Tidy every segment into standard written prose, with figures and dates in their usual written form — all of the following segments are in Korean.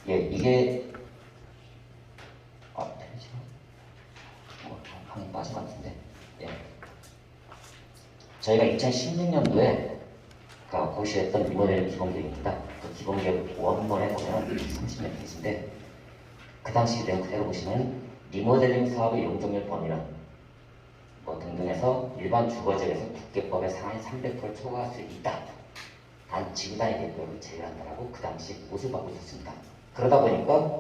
예, 이게 방금 빠진 것 같은데, 예. 저희가 2016년도에 고시했던 리모델링 기본계획입니다. 그 기본계획 원본에 보면 30몇 페이지인데, 그 당시 내용 그대로 보시면 리모델링 사업의 용적률 범위는 등등해서 일반 주거지역에서 국계법의 상한 300%를 초과할 수 있다. 단 지구단위 계획을 제외한다라고 그 당시 못을 받고 있었습니다. 그러다 보니까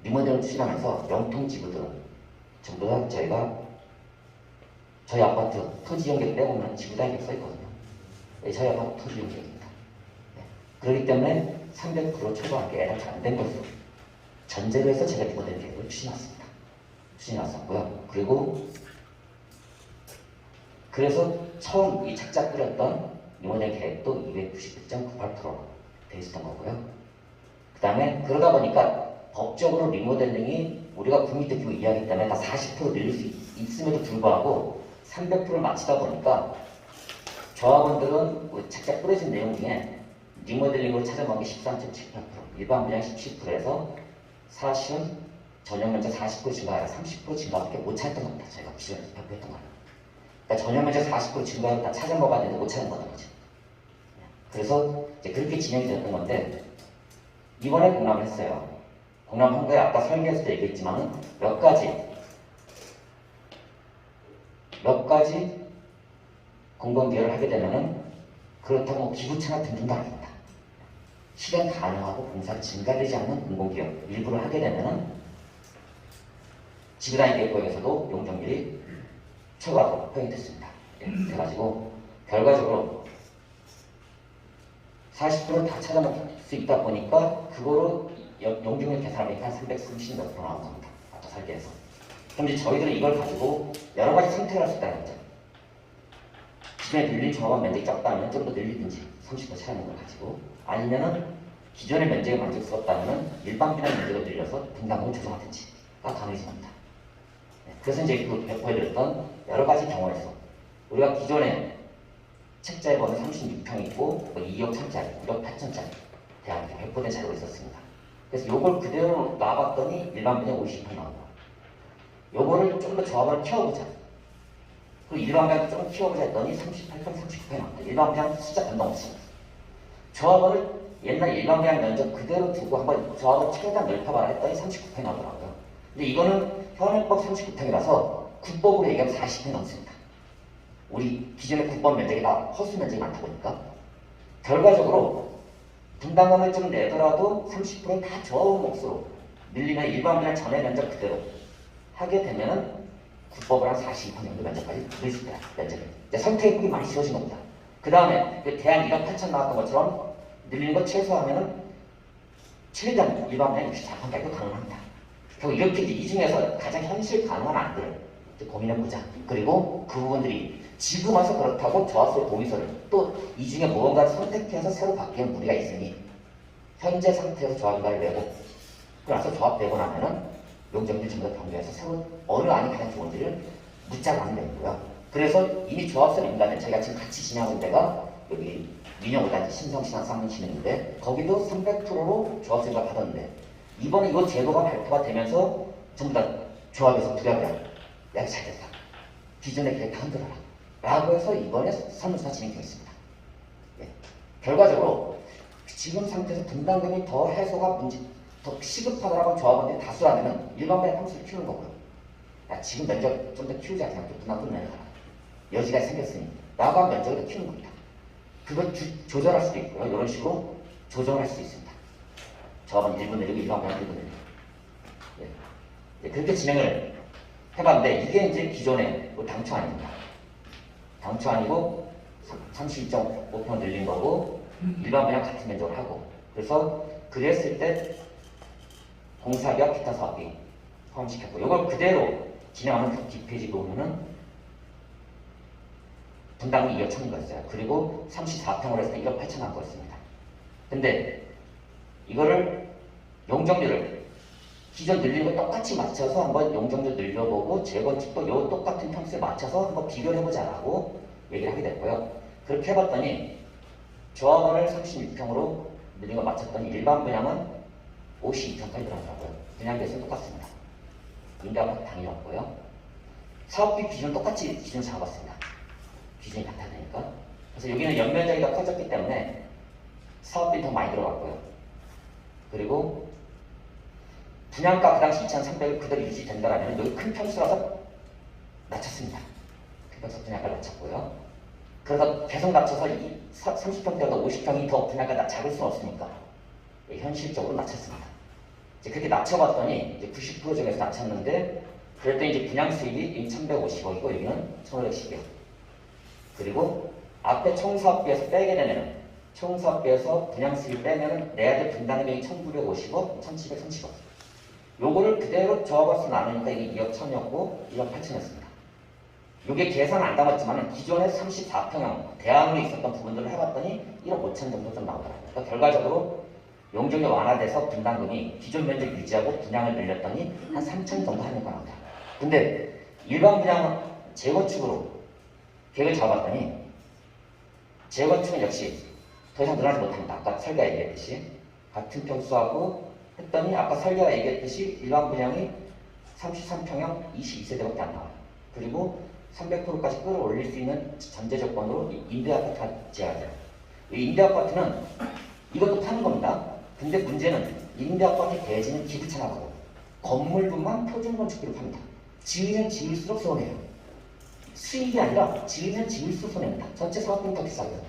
리모델링을 추진하면서 영통 지구들은 전부 다 저희 아파트 토지 연계 빼고는 지구단위 계획 써있거든요. 저희 아파트 토지 연계입니다. 네. 그렇기 때문에 300% 초과한 게 애당초 안 된 것으로 전제로 해서 제가 리모델링 계획을 추진해왔었고요. 그래서 처음 이 착자 뿌렸던 리모델링 계획도 299.98%로 되어 있었던 거고요. 그 다음에 그러다 보니까 법적으로 리모델링이 우리가 국민대표 이야기 때문에 다 40% 늘릴 수 있음에도 불구하고 300%를 맞추다 보니까 조합원들은 착자 뿌려진 내용 중에 리모델링으로 찾아먹은 게 13.78%, 일반 분양 17%에서 사실은 전용 면적 40% 증가가 아니라 30% 증가밖에 못 찾았던 겁니다. 저희가 기존에 발표했던 거예요. 그러니까 전용 면적 40% 증가를 다 찾아 먹었는데 못 찾은 거죠. 그래서 이제 그렇게 진행이 됐던 건데, 이번에 공람을 했어요. 공람한 거에 아까 설계에서도 얘기했지만 몇 가지 공공기여를 하게 되면은 그렇다고 기부채나 등등도 아닙니다. 실행 가능하고 공사가 증가되지 않는 공공기여 일부를 하게 되면은 지구단위 계획에서도 용적률이 초과하고 허용이 됐습니다. 그래가지고 결과적으로 40%를 다 찾아먹을 수 있다 보니까 그거로 용적률 계산하니까 한 330몇 프로 나온 겁니다. 아까 설계에서. 그럼 이제 저희들은 이걸 가지고 여러 가지 선택을 할 수 있다는 거죠. 기존에 늘린 조합원 면적이 적다면 좀 더 늘리든지 30% 차이는 걸 가지고, 아니면은 기존의 면적이 만족스럽다면 일반 분양 면적을 늘려서 분담금을 조정하든지가 가능해집니다. 그래서 이제 그 배포해드렸던 여러 가지 경우에서 우리가 기존에 책자에 보면 36평이 있고 2억 1천짜리, 1억 8천짜리 대학에 배포된 자료가 있었습니다. 그래서 요걸 그대로 놔봤더니 일반 분양 50평 나오고, 요거를 좀 더 조합을 키워보자. 그리고 일반 분양 좀 키워보자 했더니 38평, 39평 나옵니다. 일반 분양 숫자 변동 없습니다. 조합을 옛날 일반 분양 면적 그대로 두고 한번 조합을 최대한 넓혀봐라 했더니 39평 나오더라고요. 근데 이거는 현행법 39평이라서 국법으로 얘기하면 40평 넘습니다. 우리 기존의 국법 면적이 다 허수 면적이 많다 보니까 결과적으로 분담금을 좀 내더라도 30%는 다 조합원 몫으로 늘리면 일반 분양 전의 면적 그대로 하게 되면은 국법을 한 40% 정도 면적까지 늘릴 수 있다. 면적이 이제 선택이 많이 지워진 겁니다. 그 다음에 대한 1억 8천 나왔던 것처럼 늘리는 거 최소하면은 최대한 일반 분양 64평까지도 가능합니다. 결국 이렇게 이 중에서 가장 현실 가능한 안들을 고민해보자. 그리고 그 부분들이 지금 와서 그렇다고 조합소의 동의서를 또 이 중에 무언가를 선택해서 새로 바뀌는 무리가 있으니 현재 상태에서 조합인가를 내고, 그래서 조합되고 나면은 용적률 전부 다 변경해서 새로 어느 안이 가장 좋은지를 묻자고 하는 거고요. 그래서 이미 조합선 인가는 저희가 지금 같이 진행하는 데가 여기 민영5단지 신성신안 쌍문시는데 거기도 300%로 조합선인가 받았는데, 이번에 이거 제도가 발표가 되면서 전부 다 조합에서 부랴부랴 야 잘 됐다. 기존의 계획 다 흔들어라. 라고 해서 이번에 설문조사 진행되었습니다. 예. 결과적으로 지금 상태에서 분담금이 더 해소가 더 시급하다라고 조합원들이 다수라면 일반 분양 평수를 키우는 거고요. 야, 지금 면적 좀 더 키우지 않냐. 분담금 내려가라. 여지가 생겼으니. 라고 한 면적을 더 키우는 겁니다. 그걸 조절할 수도 있고요. 이런 식으로 조정할 수도 있습니다. 조합원 1분 내리고 일반 분양 1분 내리고. 예. 그렇게 진행을 해봤는데 이게 이제 기존의 당초 아닙니다. 당초 아니고 32.5평 늘린 거고 일반 분양 같은 면적을 하고, 그래서 그랬을 때 공사비와 기타 사업비 포함시켰고, 이걸 그대로 진행하면 그 뒷페이지 보면은 분담이 2억 1천인 거였어요. 그리고 34평으로 해서 1억 8천 나온 거였습니다. 근데 이거를 용적률을 기존 늘린 거 똑같이 맞춰서 한번 용적률 늘려보고 재건축도 요 똑같은 평수에 맞춰서 한번 비교를 해보자라고 얘기를 하게 됐고요. 그렇게 해봤더니 조합원을 36평으로 늘린 거 맞췄더니 일반 분양은 52평까지 들어가더라고요. 분양비에서 똑같습니다. 임대아파트 당연히 없고요. 사업비 기준은 똑같이 기준 잡았습니다. 기준이 같아야 되니까. 그래서 여기는 연면적이 더 커졌기 때문에 사업비 더 많이 들어갔고요. 그리고 분양가 그 당시 2,300을 그대로 유지된다라면 여기 큰 평수라서 낮췄습니다. 큰 평수 분양가를 낮췄고요. 그래서 계속 낮춰서 30평대보다 50평이 더 분양가가 작을 수는 없으니까 현실적으로 낮췄습니다. 이제 그렇게 낮춰봤더니 이제 90% 중에서 낮췄는데 그랬더니 이제 분양 수익이 1,150억이고 여기는 1,510억. 그리고 앞에 총사업비에서 빼게 되면은 총사업비에서 분양 수익 빼면은 내야 될 분담금액이 1,950억, 1,730억. 요거를 그대로 조합해서 나누니까 이게 2억 1,000이었고 2억 8천이었습니다. 요게 계산 안 담았지만 기존에 34평형 대안으로 있었던 부분들을 해봤더니 1억 5천 정도 좀 나오더라고요. 그러니까 결과적으로 용적이 완화돼서 분담금이 기존 면적 유지하고 분양을 늘렸더니 한 3천 정도 하니까 나옵니다. 근데 일반 분양 재건축으로 계획을 잡았더니 재건축은 역시 더 이상 늘어나지 못합니다. 아까 설계가 얘기했듯이 같은 평수하고 했더니 아까 설계가 얘기했듯이 일반 분양이 33평형 22세대밖에 안 나와요. 그리고 300%까지 끌어올릴 수 있는 전제 조건으로 임대아파트가 제한돼요. 이 임대아파트는 이것도 파는 겁니다. 근데 문제는 임대아파트 대지는 기부차 나가고 건물분만 표준건축비로 팝니다. 지으면 지을수록 손해요. 수익이 아니라 지으면 지을수록 손해입니다. 전체 사업비는 더 비싸고요.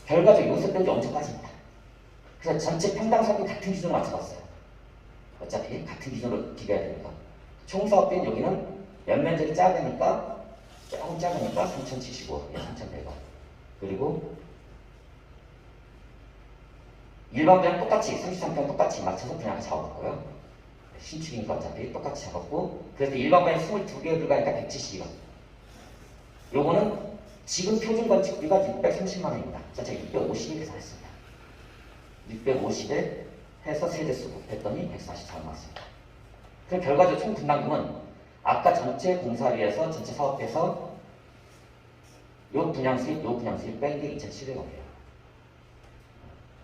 결과적으로 요새 때문에 엄청 빠집니다. 그래서 전체 평당 사업비 같은 기준으로 맞춰봤어요. 어차피 같은 기준으로 비교해야 되니까. 총 사업비는 여기는 연면적이 작으니까 조금 작으니까 3,075억, 3,100억. 그리고 일반 분양 똑같이 33평 똑같이 맞춰서 분양을 잡아봤고요. 신축이니까 어차피 똑같이 잡았고 그래서 일반 분양 22개 들어가니까 172억. 요거는 지금 표준 건축비가 630만 원입니다. 제가 650에 계산했습니다. 650에 해서 세대수 곱했더니 144만 원입니다. 그럼 결과적으로 총 분담금은 아까 전체 공사비에서 전체 사업비에서 요 분양 수입 뺀 게 2,700억이에요.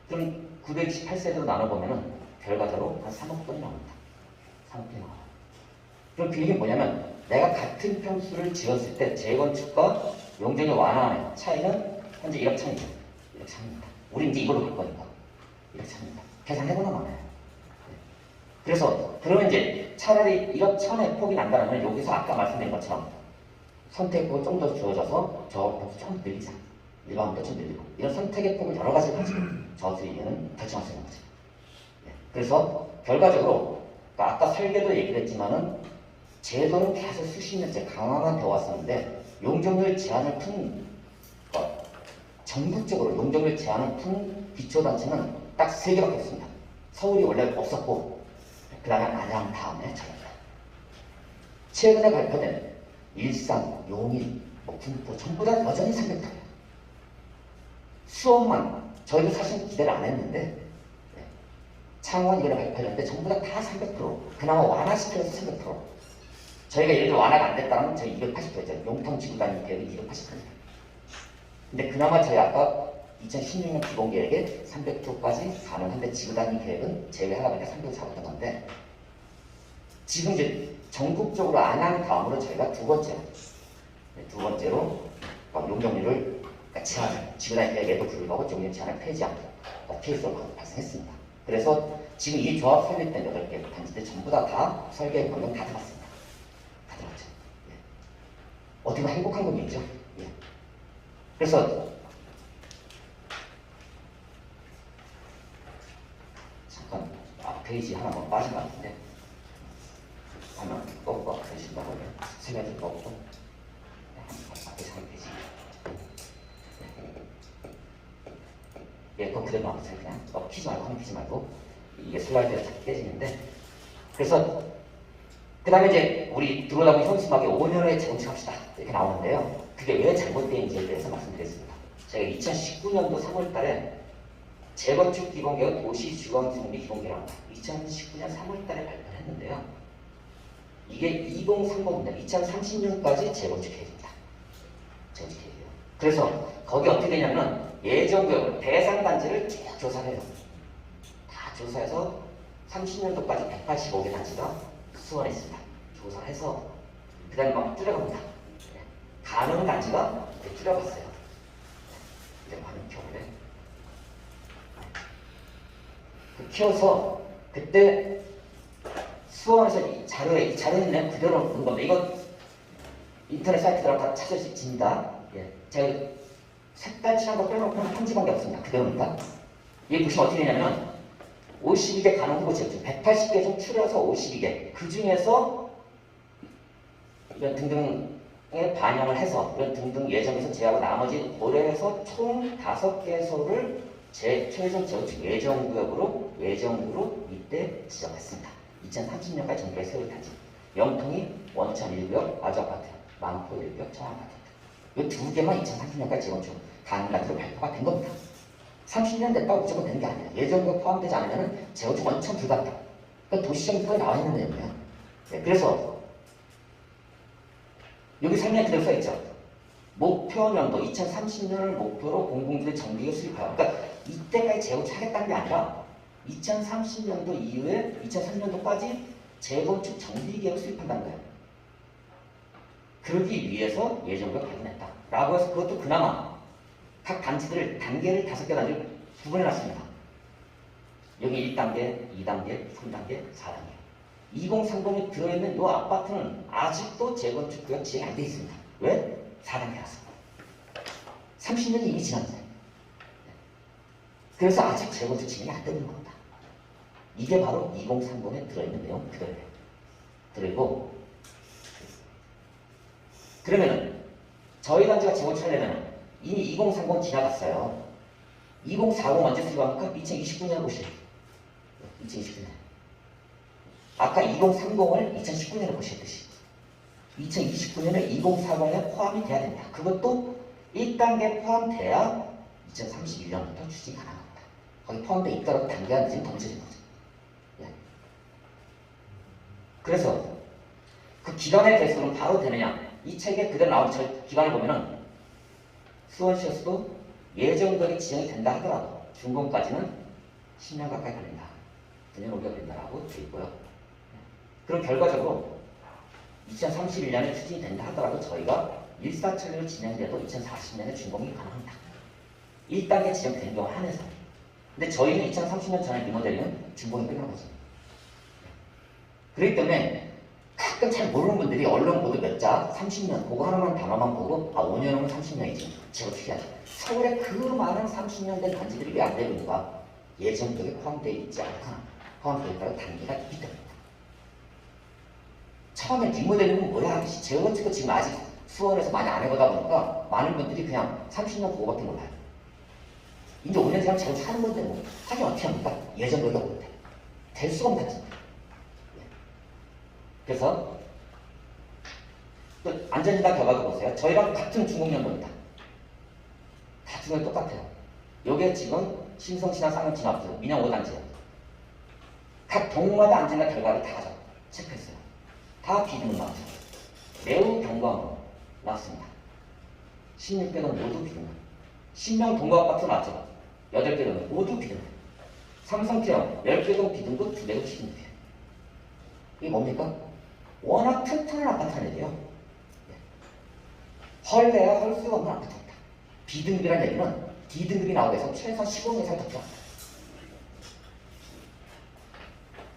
그럼 928세대로 나눠보면은 결과적으로 한 3억 돈이 나옵니다. 3억 돈이 나와요. 그럼 그 얘기는 뭐냐면 내가 같은 평수를 지었을 때 재건축과 용적이 완화하는 차이는 현재 1억 1,000이죠. 1억 1,000입니다. 우리 이제 이걸로 갈 거니까 1억 1,000입니다. 계산해보나 마나요. 그래서 그러면 이제 차라리 1억 1,000의 폭이 난다면 여기서 아까 말씀드린 것처럼 선택폭을 좀 더 주어져서 저항폭을 좀 늘리자. 일반보다 좀 늘리고 이런 선택의 폭을 여러 가지를 가지고 저수익에는 결정할 수 있는 거죠. 그래서 결과적으로 그러니까 아까 설계도 얘기를 했지만은 제도는 계속 수십 년째 강화가 되어 왔었는데 용적률 제한을 푼 전국적으로 용적률 제한을 푼 기초단체는 딱 3개밖에 없습니다. 서울이 원래 없었고 그 다음에 안양 다음에 저희입니다. 최근에 발표된 일산, 용인, 군포 전부 다 여전히 300%예요. 수원만 저희도 사실 기대를 안 했는데 창원 이번에 발표했는데 전부 다 300%. 그나마 완화시켜서 300%. 저희가 예를 들어 완화가 안 됐다면 저희 280%였죠. 용통 지구단위 계획이 280%. 근데 그나마 저희 아까 2016년 기본계획에 300%까지 가능한데 지구단위 계획은 제외하다 보니까 300% 잡았던 건데 지금 이제 전국적으로 안양 다음으로 저희가 두 번째로 용적률을 제한, 지구단위 계획에도 불구하고 용적률 제한을 폐지하고 PS가 발생했습니다. 그래서 지금 이 조합 설립된 8개 단지들 전부 다 설계 변경 다 들어갔습니다. 다 들어갔죠. 예. 어떻게 보면 행복한 분이죠. 예. 그래서 잠깐 앞 페이지 하나만 빠진 것 같은데 하나 꺾고 되신다고 하면 세 가지 꺾고 앞에 3페이지 예, 그거 그대로 놔두세요. 그냥 피지 말고 화면 피지 말고 이게 슬라이드가 자꾸 깨지는데 그래서 그 다음에 이제 우리 들어오다 보니 현수막에 5년에 재건축합시다 이렇게 나오는데요. 그게 왜 잘못된지에 대해서 말씀드리겠습니다. 제가 2019년도 3월달에 재건축 기본계획 도시주거정비 기본계획을 2019년 3월달에 발표를 했는데요. 이게 2030년, 2030년까지 재건축 계획입니다. 재건축 계획이에요. 그래서 거기 어떻게 되냐면 예정구역을 대상 단지를 쭉 조사를 해요. 다 조사해서 30년도까지 185개 단지가 수원에 있습니다. 조사해서 그 다음에 막 줄여갑니다. 가는 단지가 줄여봤어요. 이제 많은 경우에 키워서 그때 수원에서 이 자료는 그냥 그대로 놓은 겁니다. 이거 인터넷 사이트 들어가 다 찾을 수 있습니다. 예. 제가 색깔 칠한 거 빼놓고는 편집한 게 없습니다. 그대로입니다. 이게 보시면 어떻게 되냐면 52개 가는 후보 지역 중 180개 중 추려서 52개 그 중에서 이런 등등에 반영을 해서 이런 등등 예정에서 제하고 나머지 고려해서 총 5개소를 최종 재건축 예정구로 이때 지정했습니다. 2030년까지 정부에 세울 단지 영통이 원천 1구역 아주아파트, 만포 1구역 청아파트 이 두 개만 2030년까지 재건축 가능하기로 발표가 된 겁니다. 30년 됐다고 무조건 되는 게 아니에요. 예정구역 포함되지 않으면 재건축 원천 불가합니다. 그러니까 도시정부에 나와 있는 내용이에요. 네, 그래서 여기 설명에 그대로 써있죠. 목표년도 2030년을 목표로 공공기를 정비에 수립하여 그러니까 이때까지 재건축하겠다는 게 아니라 2030년도 이후에 2003년도까지 재건축 정비계획을 수립한다는 거예요. 그러기 위해서 예정구역 발견했다. 라고 해서 그것도 그나마 각 단지들을 단계를 5개 단지를 구분해놨습니다. 여기 1단계, 2단계, 3단계, 4단계. 2030이 들어있는 이 아파트는 아직도 재건축 구역 지정이 안 돼 있습니다. 왜? 4단계라서. 30년이 이미 지났어요. 그래서 아직 재건축 진행이 안 되는 겁니다. 이게 바로 2030에 들어있는 내용 그대로예요. 그리고 그러면은 저희 단지가 재건축을 하려면 이미 2030 지나갔어요. 2040 언제 수립합니까? 2029년 보시죠. 2029년. 아까 2030을 2019년에 보셨듯이 2029년에 2040에 포함이 돼야 됩니다. 그것도 1단계 포함돼야 2031년부터 추진이 가능합니다. 거기 포함되어 있더라도 단계가 늦으면 더 늦어진 거죠. 예. 그래서 그 기간의 대수는 바로 되느냐? 이 책에 그대로 나온 기간을 보면은 수원시에서도 예정구역이 지정이 된다 하더라도 준공까지는 10년 가까이 걸린다. 9년 5개월 걸린다라고 되어 있고요. 그럼 결과적으로 2031년에 추진이 된다 하더라도 저희가 일사천리로 진행돼도 2040년에 준공이 가능합니다. 1단계 지정된 경우 한해서. 근데 저희는 2030년 전에 리모델링은 준공이 끝난 거죠. 그렇기 때문에 가끔 잘 모르는 분들이 언론 보도 몇 자, 30년, 그거 하나만 단어만 보고 5년이면 30년이지. 재건축이 하죠. 서울에 그 많은 30년 된 단지들이 왜 안 되고 있는가? 예정구역에 포함되어 있지 않거나 포함되어 있다는 단계가 있기 때문입니다. 처음에 리모델링은 뭐야 하듯이 재건축도 지금 아직 수원에서 많이 안 해보다 보니까 많은 분들이 그냥 30년 그거밖에 몰라요. 이제 5년 지나면 재건축 하는 건데 뭐 하긴 어떻게 합니까? 예정구역이 없는데 될 수가 없는 단지입니다. 그래서 또 안전진단 결과도 보세요. 저희랑 같은 준공연도입니다. 다 준공이 똑같아요. 요게 지금 신성시나 쌍용진압수 민영 5단지예요. 각 동마다 안전진단 결과를 다 체크했어요. 다 비등록 나왔어요. 매우 경고함으로 나왔습니다. 16개동 모두 비등록. 신명 동거아파트 나왔죠. 8개동 모두 비등록. 삼성케어 10개동 비등록 2개동 비등록이에요. 이게 뭡니까? 워낙 튼튼한 아파트는 얘기예요. 헐래야 헐 수가 없는 아파트입니다. B등급이라는 얘기는 D등급이 나오기 위해서 최소한 15년 이상 더 필요합니다.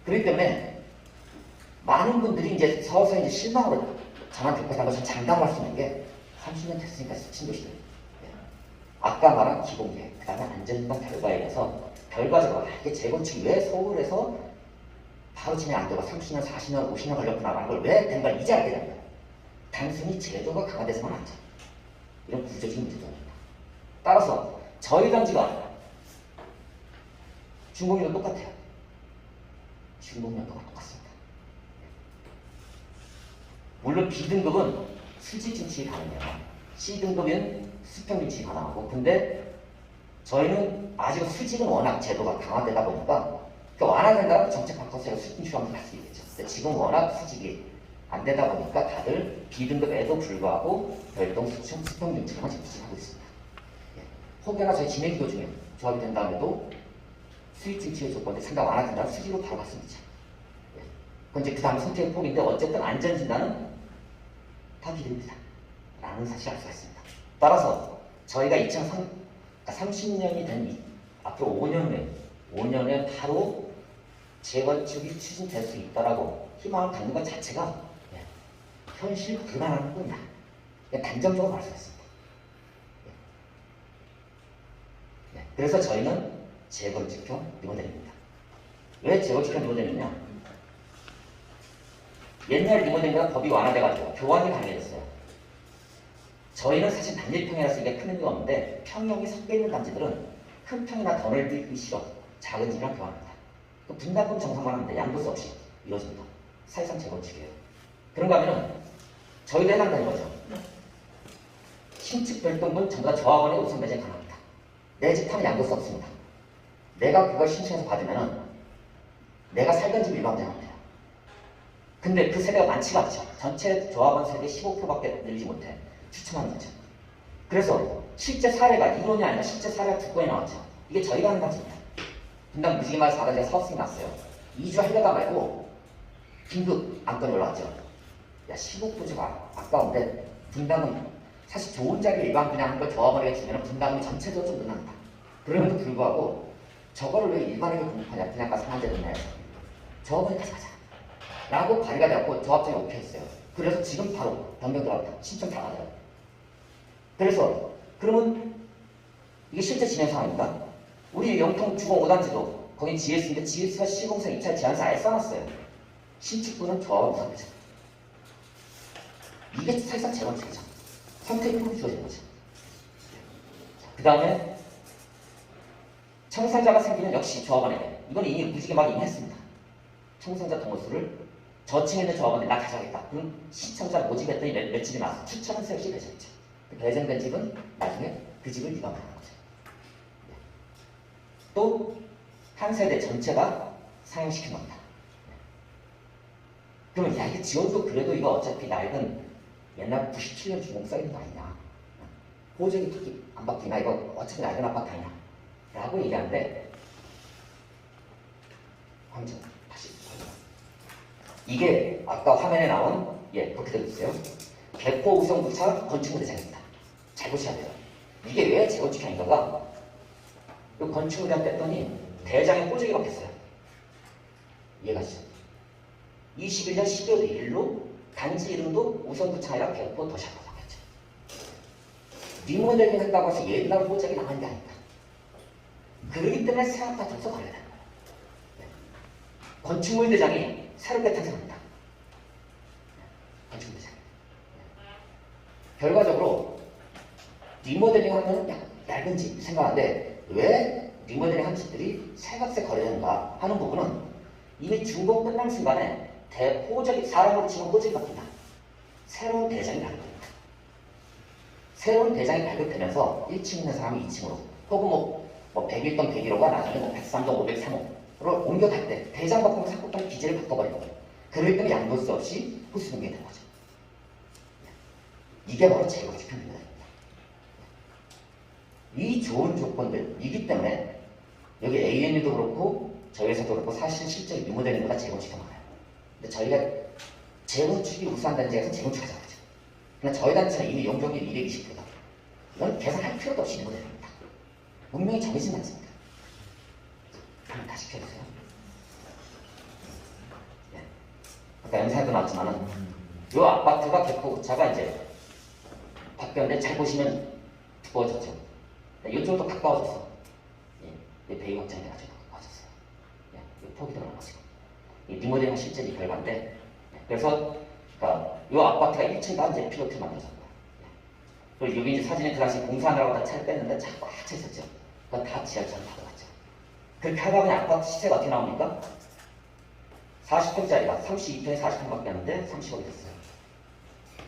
그렇기 때문에 많은 분들이 이제 서서 이제 실망으로 저만 듣고 산 것을 장담할 수 있는 게 30년 됐으니까 친구시들. 아까 말한 기본계획, 그 다음에 안전진단 결과에 의해서 결과적으로 이게 재건축이 왜 서울에서 바로 진행 안 되고 30년, 40년, 50년 걸렸구나라는 걸 왜 된 걸 이제 알게 됩니다. 단순히 제도가 강화돼서만 안 돼. 이런 구조적인 문제입니다. 따라서 저희 단지가 준공연도 똑같아요. 준공연도가 똑같습니다. 물론 B등급은 수직 진출이 가능해요. C등급은 수평 진출이 가능하고, 근데 저희는 아직 수직은 워낙 제도가 강화되다 보니까 완화된다면 정책 바꿔서 수직인출하면 갈 수 있겠죠. 근데 지금 워낙 수직이 안 되다 보니까 다들 B등급에도 불구하고 별동 수평 진출만 지금 하고 있습니다. 예. 혹여나 저희 진행기도 중에 조합이 된 다음에도 수익 증치의 조건들 상당 완화된다면 수지로 바로 갔습니다. 예. 그건 이제 그 다음 선택의 폭인데 어쨌든 안전진단은 다 비립니다. 라는 사실을 알 수가 있습니다. 따라서 저희가 2030년이 된 앞으로 5년 후에 바로 재건축이 추진될 수 있다라고 희망을 갖는 것 자체가 현실 불가능한 뿐이다. 단정적으로 말할 수 있습니다. 그래서 저희는 재건축형 리모델링입니다. 왜 재건축형 리모델링이냐? 옛날 리모델링보다 법이 완화돼가지고 교환이 가능해졌어요. 저희는 사실 단일평이라서 이게 큰 의미가 없는데 평형이 섞여 있는 단지들은 큰 평이나 더 넓기 싫어 작은 집이랑 교환합니다. 그 분담금 정상만 하면 돼. 양도세 없이 이루어집니다. 사실상 재건축이에요. 그런가 하면은 저희도 해당되는 거죠. 신축 별동분 전부 다 조합원의 우선 배제가 가능합니다. 내 집 타면 양도세 없습니다. 내가 그걸 신청해서 받으면은 내가 살던 집 일반적으로 돼요. 근데 그 세대가 많지가 않죠. 전체 조합원 세대 15%밖에 늘리지 못해. 추첨하는 거죠. 그래서 실제 사례가 이론이 아니라 실제 사례가 두 건이 나왔죠. 이게 저희가 하는 단지입니다. 분당 무지개마을 4단지가 사업성이 났어요. 2주 하려다 말고 긴급 안건이 올라왔죠. 야 15%가 아까운데 분당은 사실 좋은 자리에 일반 분양한 걸 조합원에게 주면 분당이 전체적으로 좀 늘어난다. 그럼에도 불구하고 저거를 왜 일반에게 공급하냐. 분양가 상한제 됐나요? 조합원이 가져가자. 라고 발의가 되었고 조합장이 오케이 했어요. 그래서 지금 바로 변경 들어갑니다. 신청 다 받아요. 그래서 그러면 이게 실제 진행 상황입니다. 우리 영통 주공 5단지도 거기 GS인데 GS가 시공사 입찰 제한서 아예 써놨어요. 신축부는 조합원 우선이죠. 이게 사실상 재건축이죠. 선택이 주어진 거죠. 그 다음에 청산자가 생기면 역시 조합원에게 이건 이미 무지개막 이미 했습니다. 청산자 동호수를 저층에 있는 조합원이 나 가져가겠다. 그럼 시청자 모집했더니 몇 집이 나와서 추천은 셋이 배정했죠. 배정된 집은 나중에 그 집을 유감하는 거죠. 또 한 세대 전체가 상용시킨 겁니다. 그러면 야 이게 지원도 그래도 이거 어차피 낡은 옛날 97년 주공 써있는 거 아니냐. 보증이 특히 안 바뀌나 이거 어차피 낡은 아파트 아니냐. 라고 얘기하는데 황정 다시 이게 아까 화면에 나온 그렇게 되어 있어요. 개포 우성부차 건축물 대장입니다. 잘 보셔야 돼요. 이게 왜 재건축형인가가 이 건축물 대장 뺐더니 대장에 호적이 바뀌었어요. 이해가시죠? 21년 12월 1일로 단지 이름도 우성부차 아니라 개포 도시락으로 바뀌었죠. 리모델링 한다고 해서 옛날 호적이 나간 게 아닙니다. 그러기 때문에 새 아파트에서 걸려야 되는 거예요. 건축물 대장이 새롭게 탄생합니다. 건축물 대장. 결과적으로 리모델링 하면 얇은 집 생각하는데 왜 리모델링 한 집들이 새값에 거래되는가 하는 부분은 이미 준공 끝난 순간에 호적이 사람으로 치면 호적이 바뀐다. 새로운 대장이 발급됩니다. 새로운 대장이 발급되면서 1층 있는 사람이 2층으로 혹은 101동 101호가 나중에 103동 503호로 옮겨갈 때 대장 바꾸면 상권당 기재를 바꿔버리는 거예요. 그럴 때는 양도세 없이 호수분괴가 되는 거죠. 이게 바로 재건축형입니다. 이 좋은 조건들이기 때문에 여기 ANU도 그렇고 저희 회사도 그렇고 사실 실제 리모델링보다 재건축이 많아요. 근데 저희가 재건축이 우수한 단지에서 재건축하자고 하죠. 그러나 저희 단지는 이미 용적률 220%다. 이건 계산할 필요도 없이 리모델링입니다. 분명히 정해진 단지입니다. 한번 다시 펴주세요. 아까 영상에도 나왔지만은 이 아파트가 개포구차가 이제 바뀌었는데 잘 보시면 두꺼워졌죠. 이쪽도 가까워졌어. 베이 확장이 돼가지고 가까워졌어요. 폭이 들어가지고. 이 리모델링은 실제 이 결과인데, 그래서 이 아파트가 1층 이제 피로트 만들어졌고요. 그리고 여기 이제 사진에 그 당시 공사하느라고 다 차를 뺐는데 쫙 꽉 차 있었죠. 그건 다 지하철 타고 갔죠. 그렇게 하다 보니 아파트 시세가 어떻게 나옵니까? 40평짜리가 32평에 40평밖에 안 되는데 30억이 됐어요.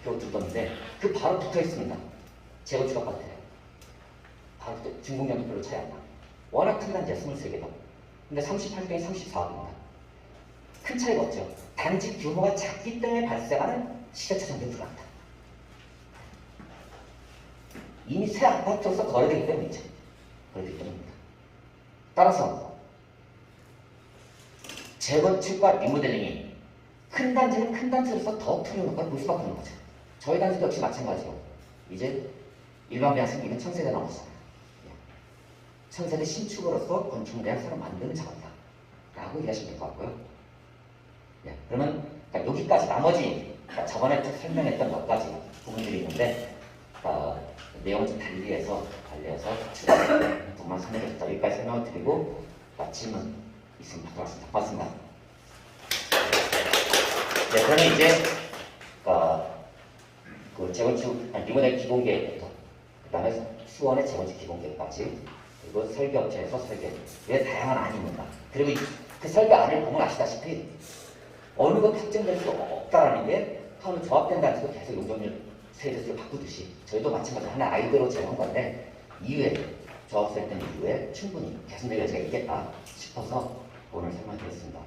표 뜯었는데 그 바로 붙어 있습니다. 재건축 아파트예요. 바로 중공량도 별로 차이 안 나. 워낙 큰 단지야 23개도. 근데 38평에 34억입니다. 큰 차이가 없죠. 단지 규모가 작기 때문에 발생하는 시가차 정도에 들어갑니다. 이미 새 아파트로서 거래되기 때문이죠. 거래되기 때문입니다. 따라서 재건축과 리모델링이 큰 단지는 큰 단지로서 더 투명한 효과를 볼 수밖에 없는 거죠. 저희 단지도 역시 마찬가지로 이제 일반 배양 생기는 1000세대 남았어요. 1000세대 신축으로서 건축 대학 새로 만드는 작업이다 라고 이해하시면 될 것 같고요. 그러면 여기까지 나머지 저번에 쭉 설명했던 몇 가지 부분들이 있는데 내용을 좀 달리해서 부분만 설명했다. 여기까지 설명을 드리고 질문 있으면 받도록 하겠습니다. 고맙습니다. 네, 그러면 이제 그 재건축 리모델 기본계획부터 그 다음에 수원의 재건축 기본계획까지 그리고 설계업체에서 설계 왜 다양한 안이 있는가 그리고 그 설계 안을 보면 아시다시피 어느 것 특정될 수 없다라는 게 처음에 조합된 단지도 계속 용적률 세대수를 바꾸듯이 저희도 마찬가지로 하나 아이디어로 제공한 건데 이후에 조합 설정 이후에 충분히 개선될 여지가 있겠다 싶어서 오늘 설명드렸습니다.